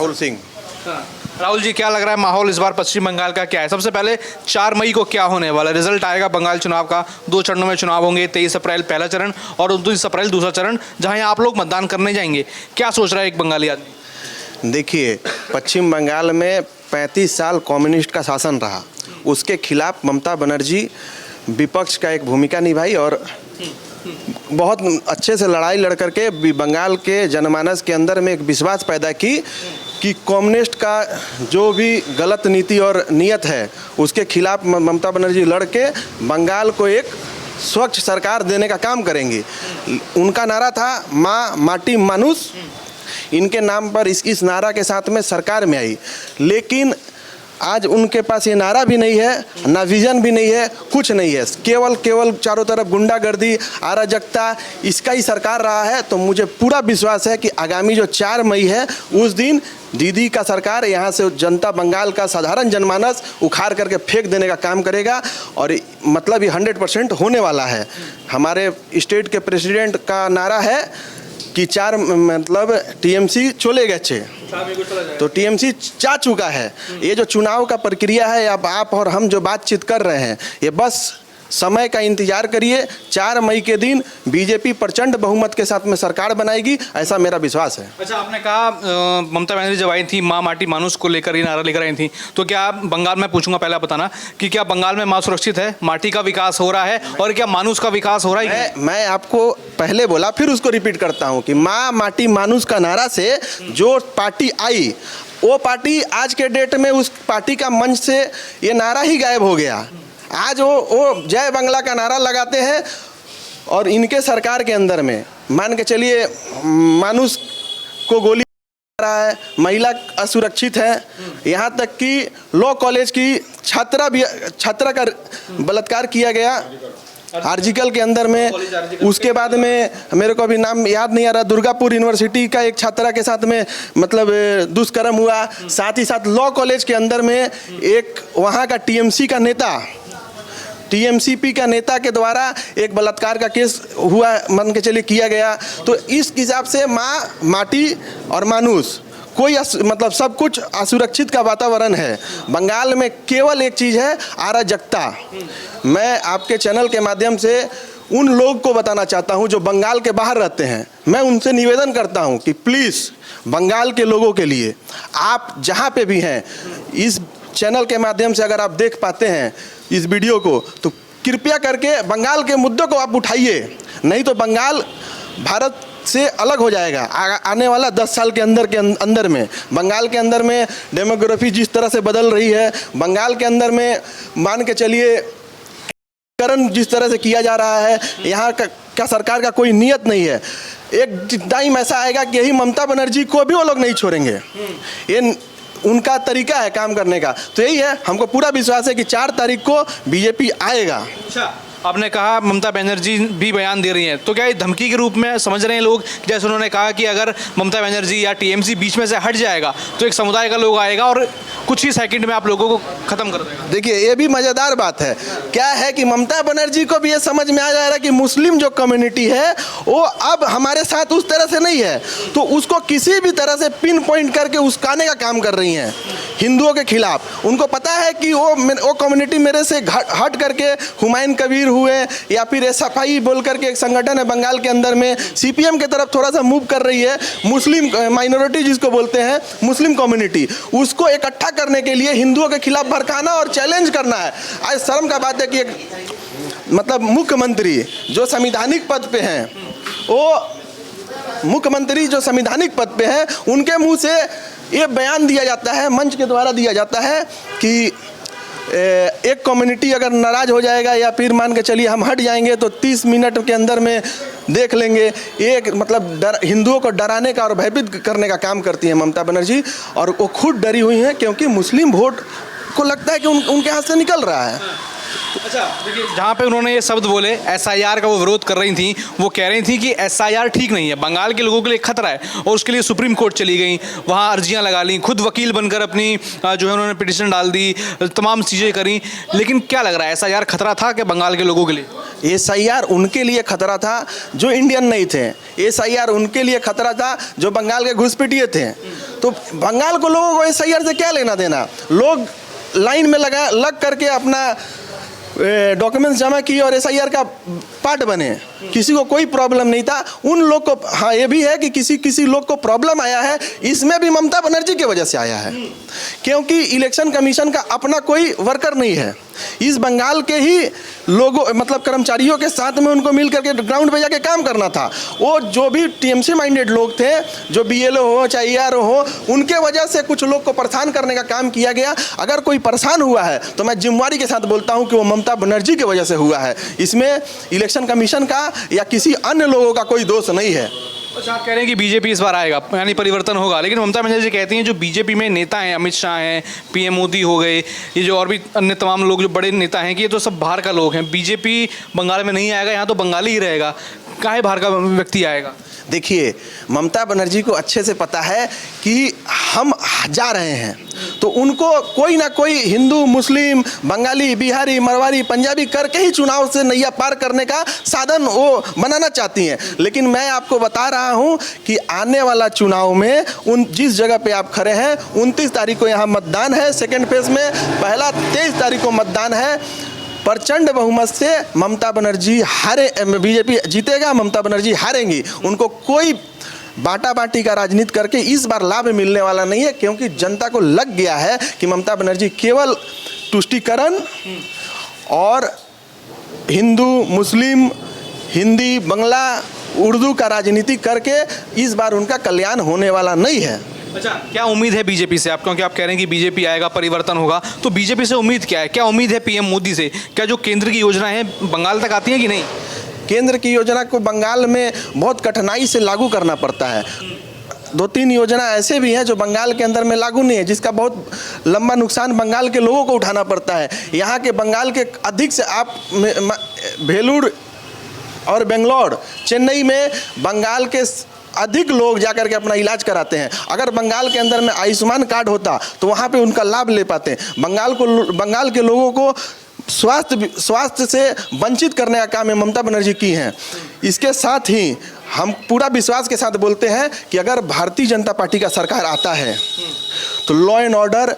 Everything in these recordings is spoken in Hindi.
राहुल सिंह। राहुल जी, क्या लग रहा है माहौल इस बार पश्चिम बंगाल का क्या है? सबसे पहले 4 मई को क्या होने वाला है? रिजल्ट आएगा बंगाल चुनाव का। 2 चरणों में चुनाव होंगे, 23 अप्रैल पहला चरण और 29 अप्रैल दूसरा चरण, जहां आप लोग मतदान करने जाएंगे। क्या सोच रहा है एक बंगाली आदमी? देखिए, पश्चिम बंगाल में 35 साल कम्युनिस्ट का शासन रहा, उसके खिलाफ ममता बनर्जी विपक्ष का एक भूमिका निभाई और बहुत अच्छे से लड़ाई लड़ करके बंगाल के जनमानस के अंदर में एक विश्वास पैदा की कि कम्युनिस्ट का जो भी गलत नीति और नियत है उसके खिलाफ ममता बनर्जी लड़ के बंगाल को एक स्वच्छ सरकार देने का काम करेंगी। उनका नारा था माँ माटी मानुष, इनके नाम पर इस नारा के साथ में सरकार में आई। लेकिन आज उनके पास ये नारा भी नहीं है, ना विजन भी नहीं है, कुछ नहीं है, केवल चारों तरफ गुंडागर्दी, अराजकता, इसका ही सरकार रहा है। तो मुझे पूरा विश्वास है कि आगामी जो 4 मई है उस दिन दीदी का सरकार यहाँ से जनता, बंगाल का साधारण जनमानस उखाड़ करके फेंक देने का काम करेगा और मतलब ये 100% होने वाला है। हमारे स्टेट के प्रेसिडेंट का नारा है कि 4 मतलब टीएमसी चले गए 6, तो टीएमसी जा चुका है। ये जो चुनाव का प्रक्रिया है, अब आप और हम जो बातचीत कर रहे हैं, ये बस समय का इंतजार करिए। 4 मई के दिन बीजेपी प्रचंड बहुमत के साथ में सरकार बनाएगी, ऐसा मेरा विश्वास है। अच्छा, आपने कहा ममता बनर्जी जब आई थी माँ माटी मानुष को लेकर ये नारा लेकर आई थी, तो क्या बंगाल में पूछूंगा, पहले आप बताना कि क्या बंगाल में माँ सुरक्षित है, माटी का विकास हो रहा है और क्या मानुष का विकास हो रहा है? मैं आपको पहले बोला, फिर उसको रिपीट करता हूँ कि माँ माटी मानुष का नारा से जो पार्टी आई, वो पार्टी आज के डेट में उस पार्टी का मंच से ये नारा ही गायब हो गया। आज वो जय बांग्ला का नारा लगाते हैं और इनके सरकार के अंदर में मान के चलिए मानुष को गोली रहा है, महिला असुरक्षित है, यहाँ तक कि लॉ कॉलेज की छात्रा का बलात्कार किया गया आर्जिकल के अंदर में। उसके बाद में मेरे को अभी नाम याद नहीं आ रहा, दुर्गापुर यूनिवर्सिटी का एक छात्रा के साथ में मतलब दुष्कर्म हुआ। साथ ही साथ लॉ कॉलेज के अंदर में एक वहाँ का टीएमसी का नेता, टीएमसीपी का नेता के द्वारा एक बलात्कार का केस हुआ, मान के चलिए किया गया। तो इस हिसाब से माँ माटी और मानुष कोई मतलब सब कुछ असुरक्षित का वातावरण है बंगाल में। केवल एक चीज़ है, अराजकता। मैं आपके चैनल के माध्यम से उन लोग को बताना चाहता हूं जो बंगाल के बाहर रहते हैं, मैं उनसे निवेदन करता हूं कि प्लीज़ बंगाल के लोगों के लिए आप जहां पे भी हैं, इस चैनल के माध्यम से अगर आप देख पाते हैं इस वीडियो को, तो कृपया करके बंगाल के मुद्दों को आप उठाइए, नहीं तो बंगाल भारत से अलग हो जाएगा। आने वाला 10 साल के अंदर में बंगाल के अंदर में डेमोग्राफी जिस तरह से बदल रही है, बंगाल के अंदर में मान के चलिए करण जिस तरह से किया जा रहा है, यहाँ का सरकार का कोई नियत नहीं है। एक टाइम ऐसा आएगा कि यही ममता बनर्जी को भी वो लोग नहीं छोड़ेंगे, ये उनका तरीका है काम करने का। तो यही है, हमको पूरा विश्वास है कि 4 तारीख को बीजेपी आएगा। अच्छा, आपने कहा ममता बनर्जी भी बयान दे रही हैं, तो क्या ये धमकी के रूप में समझ रहे हैं लोग? जैसे उन्होंने कहा कि अगर ममता बनर्जी या टीएमसी बीच में से हट जाएगा तो एक समुदाय का लोग आएगा और कुछ ही सेकंड में आप लोगों को खत्म कर देगा। देखिए, ये भी मज़ेदार बात है। क्या है कि ममता बनर्जी को भी ये समझ में आ जा रहा है कि मुस्लिम जो कम्युनिटी है वो अब हमारे साथ उस तरह से नहीं है, तो उसको किसी भी तरह से पिन पॉइंट करके उस्काने का काम कर रही हैं हिंदुओं के खिलाफ। उनको पता है कि वो कम्युनिटी मेरे से हट करके हुमायूं कबीर हुए या फिर एसएफआई बोल करके एक संगठन है बंगाल के अंदर में, सीपीएम के तरफ थोड़ा सा मूव कर रही है। मुस्लिम माइनॉरिटी जिसको बोलते हैं, मुस्लिम कम्युनिटी, उसको इकट्ठा करने के लिए हिंदुओं के खिलाफ भड़काना और चैलेंज करना है। आज शर्म का बात है कि एक मतलब मुख्यमंत्री जो संवैधानिक पद पे हैं, वो मुख्यमंत्री जो संवैधानिक पद पे हैं, उनके मुंह से ये बयान दिया जाता है, मंच के द्वारा दिया जाता है कि एक कम्युनिटी अगर नाराज़ हो जाएगा या फिर मान के चलिए हम हट जाएंगे तो 30 मिनट के अंदर में देख लेंगे। ये मतलब हिंदुओं को डराने का और भयभीत करने का काम करती है ममता बनर्जी, और वो खुद डरी हुई हैं क्योंकि मुस्लिम वोट को लगता है कि उनके हाथ से निकल रहा है। अच्छा, देखिए, जहाँ पे उन्होंने ये शब्द बोले, एसआईआर का वो विरोध कर रही थी, वो कह रही थी कि एसआईआर ठीक नहीं है, बंगाल के लोगों के लिए खतरा है, और उसके लिए सुप्रीम कोर्ट चली गई, वहाँ अर्जियाँ लगा ली, खुद वकील बनकर अपनी जो है उन्होंने पिटिशन डाल दी, तमाम चीज़ें करी। लेकिन क्या लग रहा है, एसआईआर खतरा था क्या बंगाल के लोगों के लिए? एसआईआर उनके लिए खतरा था जो इंडियन नहीं थे, एसआईआर उनके लिए खतरा था जो बंगाल के घुसपैठिए थे। तो बंगाल को लोगों को एसआईआर से क्या लेना देना? लोग लाइन में लग करके अपना डॉक्यूमेंट्स जमा किए और एसआईआर का पार्ट बने, किसी को कोई प्रॉब्लम नहीं था। उन लोग को, हाँ ये भी है कि किसी लोग को प्रॉब्लम आया है, इसमें भी ममता बनर्जी की वजह से आया है, क्योंकि इलेक्शन कमीशन का अपना कोई वर्कर नहीं है। इस बंगाल के ही लोगों मतलब कर्मचारियों के साथ में उनको मिल करके ग्राउंड पे जाके काम करना था। वो जो भी टीएमसी माइंडेड लोग थे, जो बीएलओ हो चाहे ईआरओ हो, उनके वजह से कुछ लोग को परेशान करने का काम किया गया। अगर कोई परेशान हुआ है तो मैं जिम्मेवारी के साथ बोलता हूं कि वो ममता बनर्जी की वजह से हुआ है, इसमें इलेक्शन कमीशन का या किसी अन्य लोगों का कोई दोष नहीं है। अच्छा, आप कह रहे हैं कि बीजेपी इस बार आएगा, यानी परिवर्तन होगा, लेकिन ममता बनर्जी कहती हैं जो बीजेपी में नेता हैं, अमित शाह हैं, पीएम मोदी हो गए, ये जो और भी अन्य तमाम लोग जो बड़े नेता हैं, कि ये तो सब बाहर का लोग हैं, बीजेपी बंगाल में नहीं आएगा, यहाँ तो बंगाली ही रहेगा, काहे बाहर का व्यक्ति आएगा? देखिए, ममता बनर्जी को अच्छे से पता है कि हम जा रहे हैं तो उनको कोई ना कोई हिंदू, मुस्लिम, बंगाली, बिहारी, मरवाड़ी, पंजाबी करके ही चुनाव से नैया पार करने का साधन वो बनाना चाहती हैं। लेकिन मैं आपको बता रहा हूं कि आने वाला चुनाव में जिस जगह पे आप खड़े हैं, 29 तारीख को यहाँ मतदान है सेकेंड फेज में, पहला 23 तारीख को मतदान है। प्रचंड बहुमत से ममता बनर्जी बीजेपी जीतेगा, ममता बनर्जी हारेंगी। उनको कोई बाटा बाटी का राजनीति करके इस बार लाभ मिलने वाला नहीं है, क्योंकि जनता को लग गया है कि ममता बनर्जी केवल तुष्टीकरण और हिंदू, मुस्लिम, हिंदी, बंगला, उर्दू का राजनीति करके इस बार उनका कल्याण होने वाला नहीं है। अच्छा, क्या उम्मीद है बीजेपी से आप, क्योंकि आप कह रहे हैं कि बीजेपी आएगा, परिवर्तन होगा, तो बीजेपी से उम्मीद क्या है? क्या उम्मीद है पीएम मोदी से? क्या जो केंद्र की योजना है बंगाल तक आती है कि नहीं? केंद्र की योजना को बंगाल में बहुत कठिनाई से लागू करना पड़ता है। 2-3 योजना ऐसे भी हैं जो बंगाल के अंदर में लागू नहीं है, जिसका बहुत लंबा नुकसान बंगाल के लोगों को उठाना पड़ता है। यहाँ के बंगाल के अधिक से आप भेलूर और बेंगलोर, चेन्नई में बंगाल के अधिक लोग जाकर के अपना इलाज कराते हैं। अगर बंगाल के अंदर में आयुष्मान कार्ड होता तो वहाँ पे उनका लाभ ले पाते हैं। बंगाल के लोगों को स्वास्थ्य से वंचित करने का काम है ममता बनर्जी की हैं। इसके साथ ही हम पूरा विश्वास के साथ बोलते हैं कि अगर भारतीय जनता पार्टी का सरकार आता है तो law and order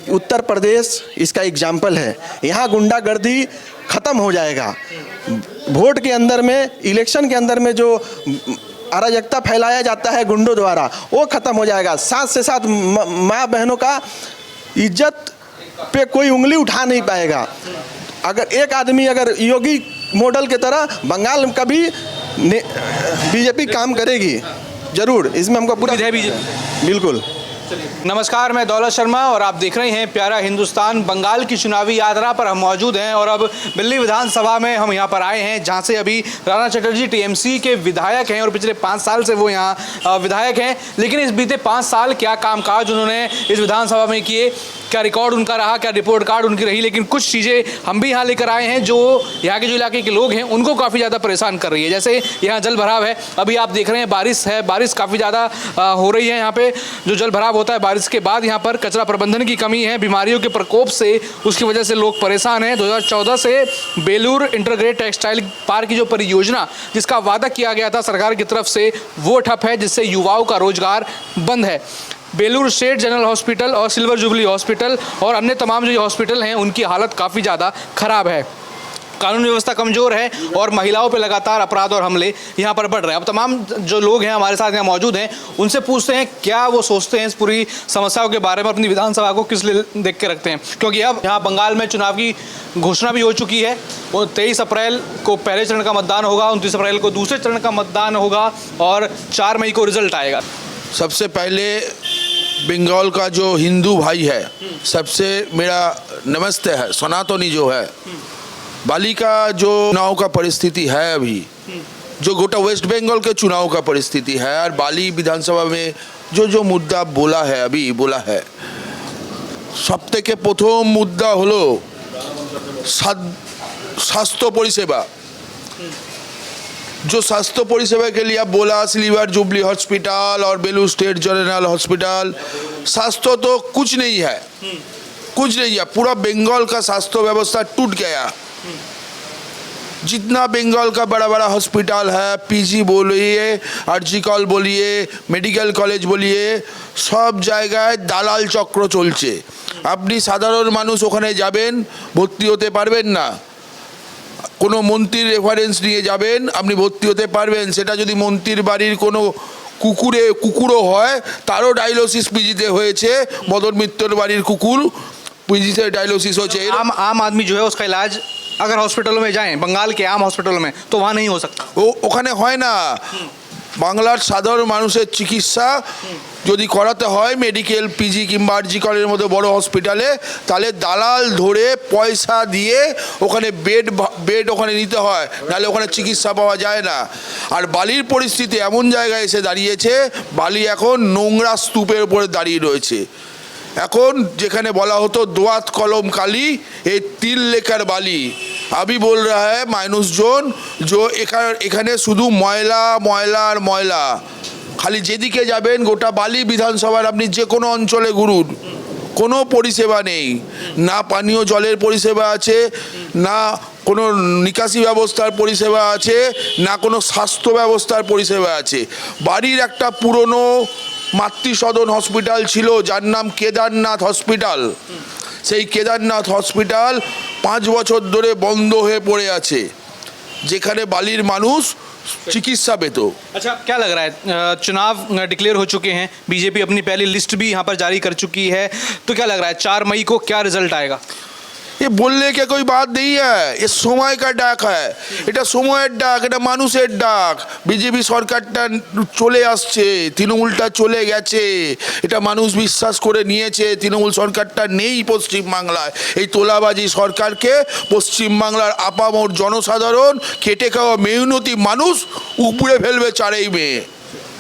Uttar Pradesh इसका एग्जाम्पल है। यहाँ गुंडागर्दी खत्म हो जाएगा। वोट के अंदर में, इलेक्शन के अंदर में जो अराजकता फैलाया जाता है गुंडों द्वारा, वो खत्म हो जाएगा। साथ से साथ माँ बहनों का इज्जत पे कोई उंगली उठा नहीं पाएगा। अगर एक आदमी अगर योगी मॉडल के तरह बंगाल में कभी बीजेपी काम करेगी जरूर, इसमें हमको पूरा है बीजेपी। बिल्कुल। नमस्कार, मैं दौलत शर्मा और आप देख रहे हैं प्यारा हिंदुस्तान। बंगाल की चुनावी यात्रा पर हम मौजूद हैं और अब दिल्ली विधानसभा में हम यहाँ पर आए हैं, जहाँ से अभी राणा चटर्जी टीएमसी के विधायक हैं और पिछले 5 साल से वो यहाँ विधायक हैं। लेकिन इस बीते 5 साल क्या कामकाज उन्होंने इस विधानसभा में किए, क्या रिकॉर्ड उनका रहा, क्या रिपोर्ट कार्ड उनकी रही, लेकिन कुछ चीज़ें हम भी यहाँ लेकर आए हैं जो यहाँ के जो इलाके के लोग हैं उनको काफ़ी ज़्यादा परेशान कर रही है। जैसे यहाँ जल भराव है, अभी आप देख रहे हैं बारिश है, बारिश काफ़ी ज़्यादा हो रही है। यहाँ पे जो जल भराव होता है बारिश के बाद, यहाँ पर कचरा प्रबंधन की कमी है, बीमारियों के प्रकोप से उसकी वजह से लोग परेशान हैं। 2014 से बेलूर इंटीग्रेटेड टेक्सटाइल पार्क की जो परियोजना जिसका वादा किया गया था सरकार की तरफ से, वो ठप है, जिससे युवाओं का रोजगार बंद है। बेलूर स्टेट जनरल हॉस्पिटल और सिल्वर जुबली हॉस्पिटल और अन्य तमाम जो हॉस्पिटल हैं उनकी हालत काफ़ी ज़्यादा ख़राब है। कानून व्यवस्था कमज़ोर है और महिलाओं पे लगातार अपराध और हमले यहाँ पर बढ़ रहे हैं। अब तमाम जो लोग हैं हमारे साथ यहाँ मौजूद हैं, उनसे पूछते हैं क्या वो सोचते हैं इस पूरी समस्याओं के बारे में, अपनी विधानसभा को किस लिए देख के रखते हैं। क्योंकि अब यहाँ बंगाल में चुनाव की घोषणा भी हो चुकी है। वो 23 अप्रैल को पहले चरण का मतदान होगा, 29 अप्रैल को दूसरे चरण का मतदान होगा और 4 मई को रिजल्ट आएगा। सबसे पहले बंगाल का जो हिंदू भाई है, सबसे मेरा नमस्ते है। सनातनी जो है, बाली का जो चुनाव का परिस्थिति है अभी, जो गोटा वेस्ट बंगाल के चुनाव का परिस्थिति है और बाली विधानसभा में जो मुद्दा बोला है अभी बोला है, सबथेके प्रथम मुद्दा हलो स्वास्थ्य परिसेवा। जो स्वास्थ्य परिसेवा के लिए आप बोला सिल्वर जुबली हॉस्पिटल और बेलूर स्टेट जनरल हॉस्पिटल, स्वास्थ्य तो कुछ नहीं है, कुछ नहीं है। पूरा बंगाल का स्वास्थ्य व्यवस्था टूट गया। जितना बंगाल का बड़ा बड़ा हॉस्पिटल है, पीजी बोलिए, आरजीकल बोलिए, मेडिकल कलेज बोलिए, सब জায়গায় দালাল চক্র চলছে। আপনি সাধারণ মানুষ ওখানে যাবেন, ভর্তি হতে পারবেন না। কোনো মন্ত্রীর রেফারেন্স নিয়ে যাবেন, আপনি ভর্তি হতে পারবেন। সেটা যদি মন্ত্রীর বাড়ির কোনো কুকুরও হয়, তারও ডায়ালিসিস পিজিতে হয়েছে। মদন মিত্রর বাড়ির কুকুর পিজিতে ডায়ালিসিস হচ্ছে। आम आदमी जो है उसका इलाज अगर हॉस्पिटलों में जाएं, बंगाल के आम हॉस्पिटलों में, तो वहाँ नहीं हो सकता। ওখানে হয় না। বাংলার সাধারণ মানুষের চিকিৎসা যদি করাতে হয় মেডিকেল পিজি কিংবা আরজিকলের মতো বড় হসপিটালে, তাহলে দালাল ধরে পয়সা দিয়ে ওখানে বেড ওখানে নিতে হয়, নাহলে ওখানে চিকিৎসা পাওয়া যায় না। আর বালির পরিস্থিতি এমন জায়গায় এসে দাঁড়িয়েছে, বালি এখন নোংরা স্তূপের উপরে দাঁড়িয়ে রয়েছে। এখন যেখানে বলা হতো দোয়াত কলম কালি, এই তিল লেখার বালি। अभी बोल रहा है মানুষজন जो এখানে শুধু ময়লা ময়লা আর ময়লা। খালি যেদিকে যাবেন গোটা বালি বিধানসভার আপনি যে কোনো অঞ্চলে ঘুরুন, কোনো পরিষেবা নেই। না পানীয় জলের পরিষেবা আছে, না কোনো নিকাশি ব্যবস্থার পরিষেবা আছে, না কোনো স্বাস্থ্য ব্যবস্থার পরিষেবা আছে। বাড়ির একটা পুরনো মাতৃসদন হসপিটাল ছিল যার নাম কেদারনাথ হসপিটাল। সেই কেদারনাথ হসপিটাল 5 বছর ধরে বন্ধ হয়ে পড়ে আছে, যেখানে বালির মানুষ चिकित्सा पेतो। अच्छा, क्या लग रहा है, चुनाव डिक्लेयर हो चुके हैं, बीजेपी अपनी पहली लिस्ट भी यहाँ पर जारी कर चुकी है, तो क्या लग रहा है 4 मई को क्या रिजल्ट आएगा? ये बोलने के कोई बात नहीं है, ये समय का डाक है, এটা সময়ের ডাক, এটা মানুষের ডাক। বিজেপি সরকারটা চলে আসছে, তৃণমূলটা চলে গেছে, এটা মানুষ বিশ্বাস করে নিয়েছে। তৃণমূল সরকারটা নেই পশ্চিমবাংলায়। এই তোলাবাজি সরকারকে পশ্চিমবাংলার আপামর জনসাধারণ, খেটে খাওয়া মেহনতি মানুষ উপড়ে ফেলবে 4 মে।